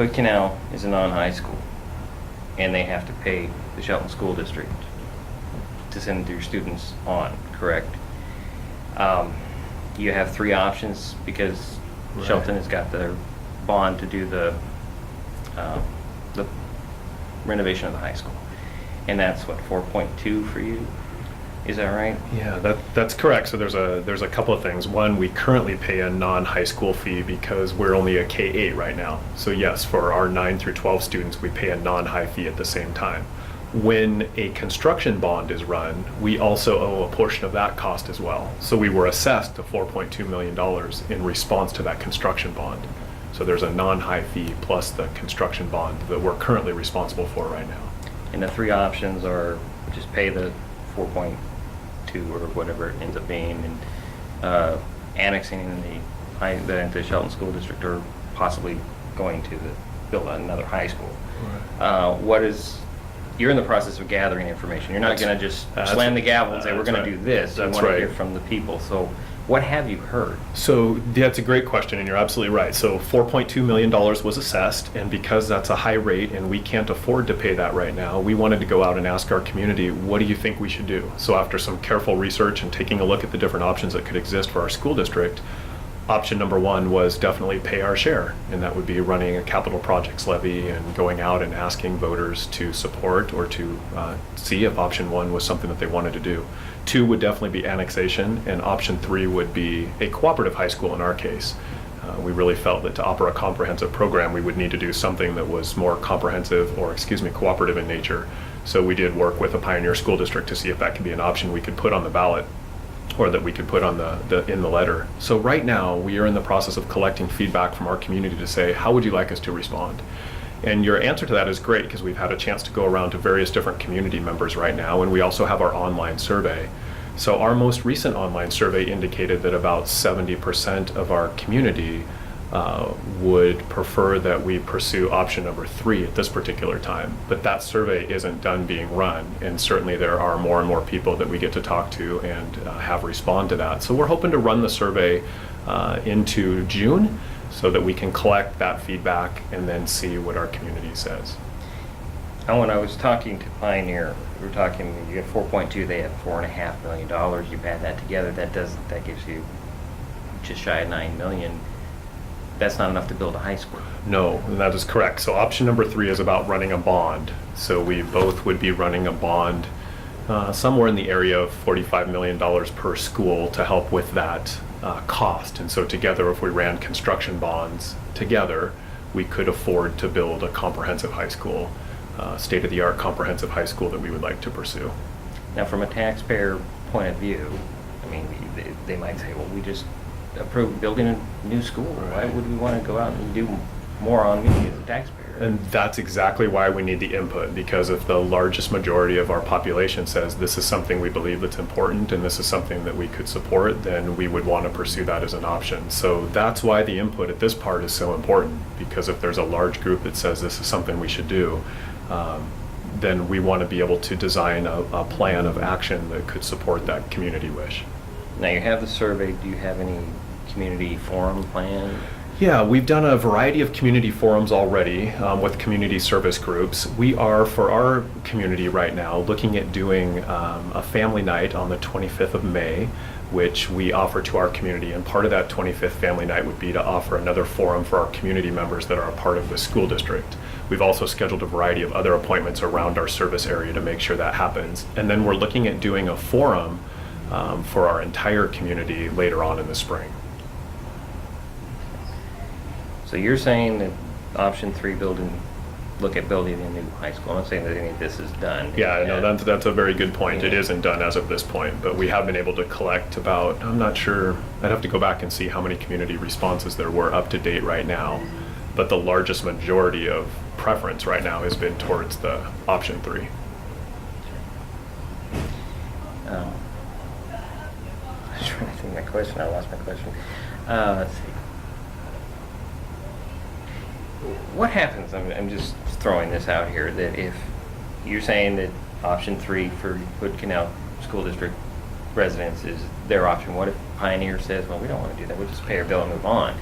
Hood Canal is a non-high school, and they have to pay the Shelton School District to send their students on, correct? You have three options because Right. Shelton has got their bond to do the renovation of the high school. And that's what, 4.2 for you? Is that right? Yeah, that's correct. So there's a couple of things. One, we currently pay a non-high school fee because we're only a K-8 right now. So yes, for our 9 through 12 students, we pay a non-high fee at the same time. When a construction bond is run, we also owe a portion of that cost as well. So we were assessed to $4.2 million in response to that construction bond. So there's a non-high fee plus the construction bond that we're currently responsible for right now. And the three options are just pay the 4.2 or whatever it ends up being, and annexing the Shelton School District, or possibly going to build another high school. Right. You're in the process of gathering information. You're not going to just slam the gavel and say, we're going to do this. You want to hear from the people. So what have you heard? So that's a great question, and you're absolutely right. So $4.2 million was assessed, and because that's a high rate and we can't afford to pay that right now, we wanted to go out and ask our community, what do you think we should do? So after some careful research and taking a look at the different options that could exist for our school district, option number one was definitely pay our share, and that would be running a capital projects levy and going out and asking voters to support or to see if option one was something that they wanted to do. Two would definitely be annexation, and option three would be a cooperative high school in our case. We really felt that to offer a comprehensive program, we would need to do something that was more comprehensive, or cooperative in nature. So we did work with a Pioneer School District to see if that could be an option we could put on the ballot, or that we could put on in the letter. So right now, we are in the process of collecting feedback from our community to say, how would you like us to respond? And your answer to that is great, because we've had a chance to go around to various different community members right now, and we also have our online survey. So our most recent online survey indicated that about 70% of our community would prefer that we pursue option number three at this particular time. But that survey isn't done being run, and certainly there are more and more people that we get to talk to and have respond to that. So we're hoping to run the survey into June so that we can collect that feedback and then see what our community says. And when I was talking to Pioneer, we were talking, you get 4.2, they have $4.5 million. You add that together, that gives you just shy of $9 million. That's not enough to build a high school. No, that is correct. So option number three is about running a bond. So we both would be running a bond somewhere in the area of $45 million per school to help with that cost. And so together, if we ran construction bonds together, we could afford to build a comprehensive high school, state-of-the-art comprehensive high school that we would like to pursue. Now, from a taxpayer point of view, I mean, they might say, well, we just approved building a new school. Why would we want to go out and do more on me as a taxpayer? And that's exactly why we need the input, because if the largest majority of our population says this is something we believe that's important and this is something that we could support, then we would want to pursue that as an option. So that's why the input at this part is so important, because if there's a large group that says this is something we should do, then we want to be able to design a plan of action that could support that community wish. Now, you have the survey. Do you have any community forum plan? Yeah, we've done a variety of community forums already with community service groups. We are, for our community right now, looking at doing a family night on the 25th of May, which we offer to our community. And part of that 25th family night would be to offer another forum for our community members that are a part of the school district. We've also scheduled a variety of other appointments around our service area to make sure that happens. And then we're looking at doing a forum for our entire community later on in the spring. So you're saying that option three, look at building a new high school. I'm not saying that any of this is done. Yeah, no, that's a very good point. It isn't done as of this point, but we have been able to collect about, I'm not sure, I'd have to go back and see how many community responses there were up to date right now, but the largest majority of preference right now has been towards the option three. I was trying to think of my question. I lost my question. Let's see. What happens, I'm just throwing this out here, that if you're saying that option three for Hood Canal School District residents is their option, what if Pioneer says, well, we don't want to do that, we'll just pay our bill and move on?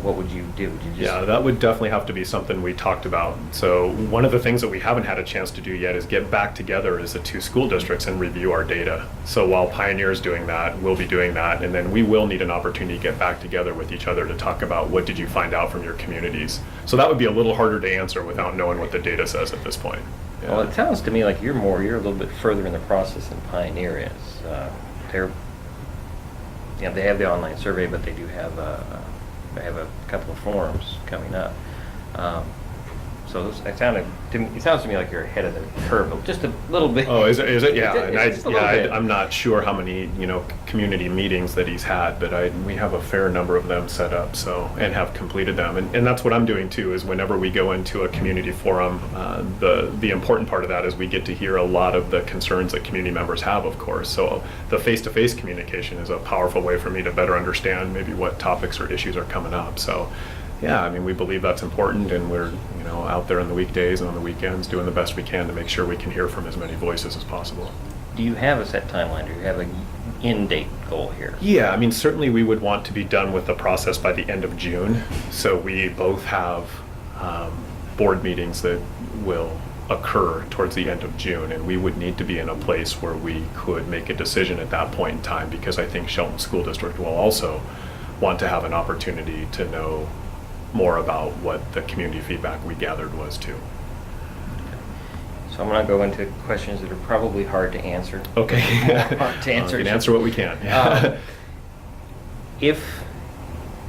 what would you do? Would you just? Yeah, that would definitely have to be something we talked about. So one of the things that we haven't had a chance to do yet is get back together as the two school districts and review our data. So while Pioneer's doing that, we'll be doing that, and then we will need an opportunity to get back together with each other to talk about what did you find out from your communities. So that would be a little harder to answer without knowing what the data says at this point. Yeah. Well, it sounds to me like you're a little bit further in the process than Pioneer is. They're, they have the online survey, but they do have they have a couple of forums coming up. So it sounds to me like you're ahead of the curve, just a little bit. Oh, is it? Yeah, Just a little bit. I'm not sure how many community meetings that he's had, but we have a fair number of them set up, and have completed them, and that's what I'm doing too. Is whenever we go into a community forum, the important part of that is we get to hear a lot of the concerns that community members have, of course. So the face-to-face communication is a powerful way for me to better understand maybe what topics or issues are coming up. So. Yeah, I mean, we believe that's important, and we're, out there on the weekdays and on the weekends doing the best we can to make sure we can hear from as many voices as possible. Do you have a set timeline? Do you have an end date goal here? Yeah, I mean, certainly we would want to be done with the process by the end of June. So we both have board meetings that will occur towards the end of June, and we would need to be in a place where we could make a decision at that point in time, because I think Shelton School District will also want to have an opportunity to know more about what the community feedback we gathered was too. So I'm going to go into questions that are probably hard to answer. Okay. Hard to answer. We can answer what we can. Yeah. If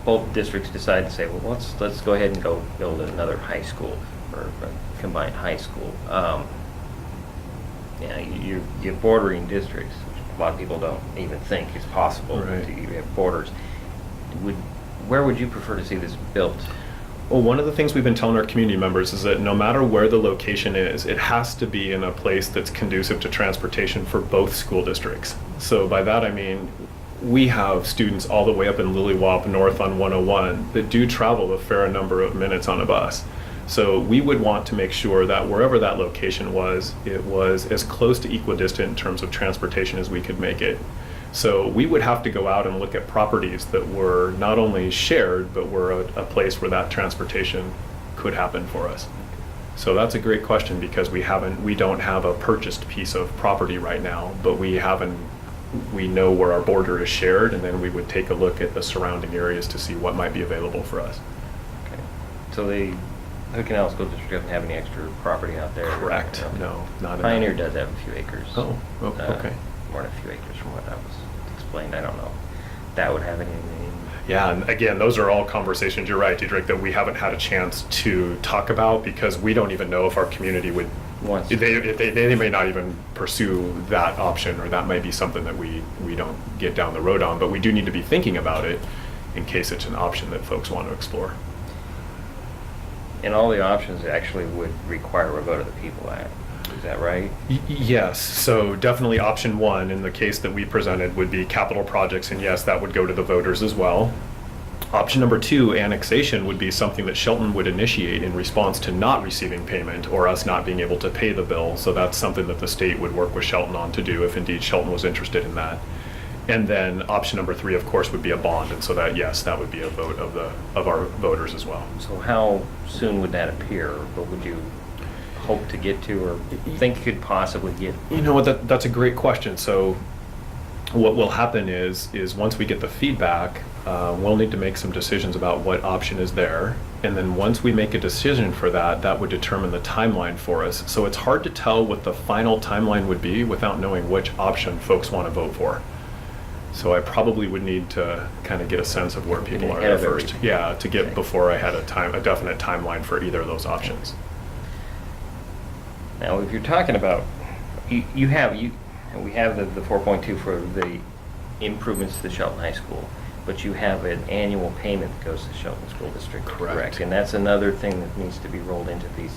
both districts decide to say, well, let's go ahead and go build another high school or a combined high school, you have bordering districts, which a lot of people don't even think is possible. Right. You have borders. Where would you prefer to see this built? Well, one of the things we've been telling our community members is that no matter where the location is, it has to be in a place that's conducive to transportation for both school districts. So by that I mean, we have students all the way up in Lilliwaup North on 101 that do travel a fair number of minutes on a bus. So we would want to make sure that wherever that location was, it was as close to equidistant in terms of transportation as we could make it. So we would have to go out and look at properties that were not only shared, but were a place where that transportation could happen for us. So that's a great question, because we don't have a purchased piece of property right now, but we know where our border is shared, and then we would take a look at the surrounding areas to see what might be available for us. Okay. So the Canal School District doesn't have any extra property out there? Correct. No, not enough. Pioneer does have a few acres. Oh, okay. More than a few acres from what I was explained. I don't know. That would have anything. Yeah, and again, those are all conversations, you're right, Diedrich, that we haven't had a chance to talk about, because we don't even know if our community would, they may not even pursue that option, or that might be something that we don't get down the road on, but we do need to be thinking about it in case it's an option that folks want to explore. And all the options actually would require a vote of the people act. Is that right? Yes, so definitely option one in the case that we presented would be capital projects, and yes, that would go to the voters as well. Option number two, annexation, would be something that Shelton would initiate in response to not receiving payment or us not being able to pay the bill. So that's something that the state would work with Shelton on to do if indeed Shelton was interested in that. And then option number three, of course, would be a bond, and so that, yes, that would be a vote of our voters as well. So how soon would that appear? What would you hope to get to, or think could possibly get? You know what, that's a great question. So what will happen is once we get the feedback, we'll need to make some decisions about what option is there, and then once we make a decision for that, that would determine the timeline for us. So it's hard to tell what the final timeline would be without knowing which option folks want to vote for. So I probably would need to kind of get a sense of where people are at first. Yeah, to get before I had a definite timeline for either of those options. Now, if you're talking about, we have the 4.2 for the improvements to the Shelton High School, but you have an annual payment that goes to Shelton School District. Correct. And that's another thing that needs to be rolled into these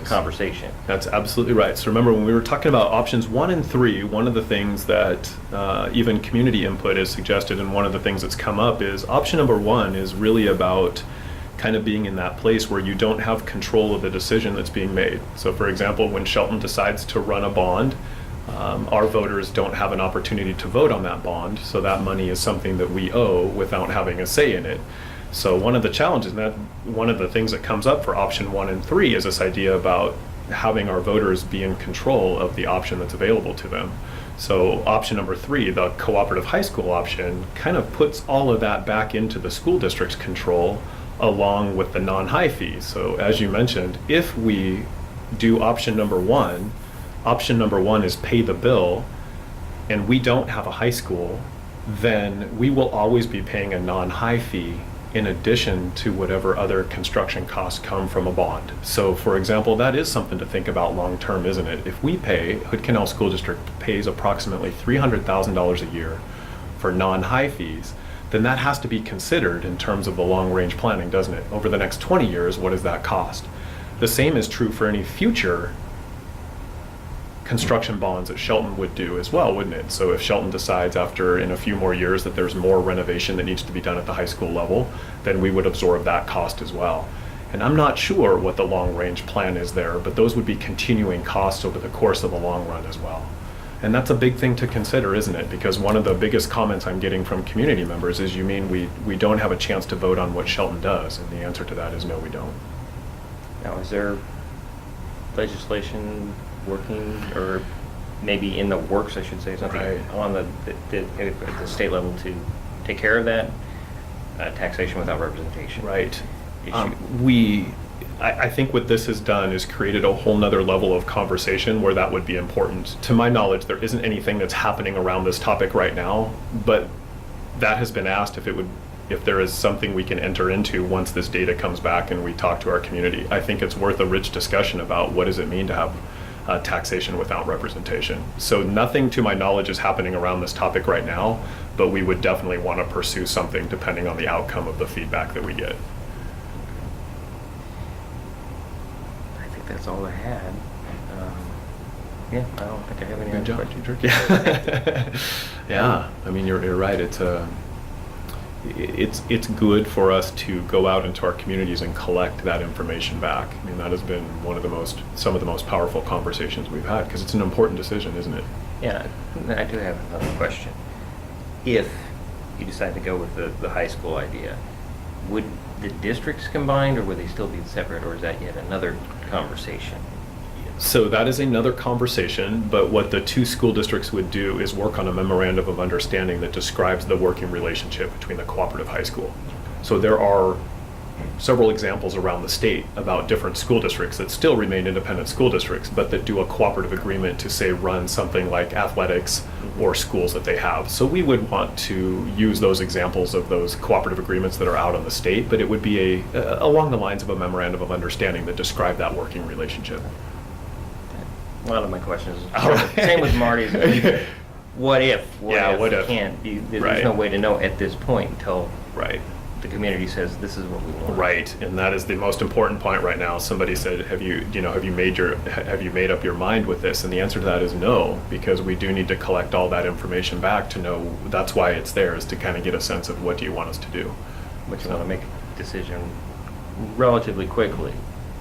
conversation. That's absolutely right. So remember, when we were talking about options 1 and 3, one of the things that even community input has suggested, and one of the things that's come up, is option number 1 is really about kind of being in that place where you don't have control of the decision that's being made. So for example, when Shelton decides to run a bond, our voters don't have an opportunity to vote on that bond, so that money is something that we owe without having a say in it. So one of the challenges, that one of the things that comes up for option 1 and 3 is this idea about having our voters be in control of the option that's available to them. So option number 3, the cooperative high school option, kind of puts all of that back into the school district's control along with the non-high fees. So as you mentioned, if we do option number 1 is pay the bill, and we don't have a high school, then we will always be paying a non-high fee in addition to whatever other construction costs come from a bond. So for example, that is something to think about long-term, isn't it? If we pay, Hood Canal School District pays approximately $300,000 a year for non-high fees, then that has to be considered in terms of the long-range planning, doesn't it? Over the next 20 years, what does that cost? The same is true for any future construction bonds that Shelton would do as well, wouldn't it? So if Shelton decides in a few more years that there's more renovation that needs to be done at the high school level, then we would absorb that cost as well. And I'm not sure what the long-range plan is there, but those would be continuing costs over the course of the long run as well. And that's a big thing to consider, isn't it? Because one of the biggest comments I'm getting from community members is, you mean we don't have a chance to vote on what Shelton does? And the answer to that is no, we don't. Now, is there legislation working, or maybe in the works, I should say, something Right. on at the state level to take care of that taxation without representation Right. issue? I think what this has done is created a whole nother level of conversation where that would be important. To my knowledge, there isn't anything that's happening around this topic right now, but that has been asked if there is something we can enter into once this data comes back and we talk to our community. I think it's worth a rich discussion about what does it mean to have taxation without representation. So nothing to my knowledge is happening around this topic right now, but we would definitely want to pursue something depending on the outcome of the feedback that we get. I think that's all I had. Yeah, I don't think I have any Good other job, questions. Teacher. Yeah. Yeah, I mean, you're right. It's good for us to go out into our communities and collect that information back. I mean, that has been some of the most powerful conversations we've had, because it's an important decision, isn't it? Yeah, I do have another question. If you decide to go with the high school idea, would the districts combined, or would they still be separate, or is that yet another conversation? So that is another conversation, but what the 2 school districts would do is work on a memorandum of understanding that describes the working relationship between the cooperative high school. So there are several examples around the state about different school districts that still remain independent school districts, but that do a cooperative agreement to, say, run something like athletics or schools that they have. So we would want to use those examples of those cooperative agreements that are out on the state, but it would be along the lines of a memorandum of understanding that describe that working relationship. A lot of my questions. All right. Same with Marty's. What if? What if? There's Right. no way to know at this point until Right. the community says this is what we want. Right, and that is the most important point right now. Somebody said, have you made up your mind with this? And the answer to that is no, because we do need to collect all that information back to know. That's why it's there, is to kind of get a sense of what do you want us to do. But you want to make a decision relatively quickly.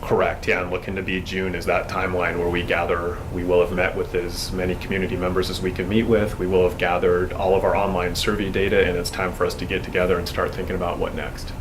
Correct, yeah, and looking to be June is that timeline where we will have met with as many community members as we can meet with. We will have gathered all of our online survey data, and it's time for us to get together and start thinking about what next.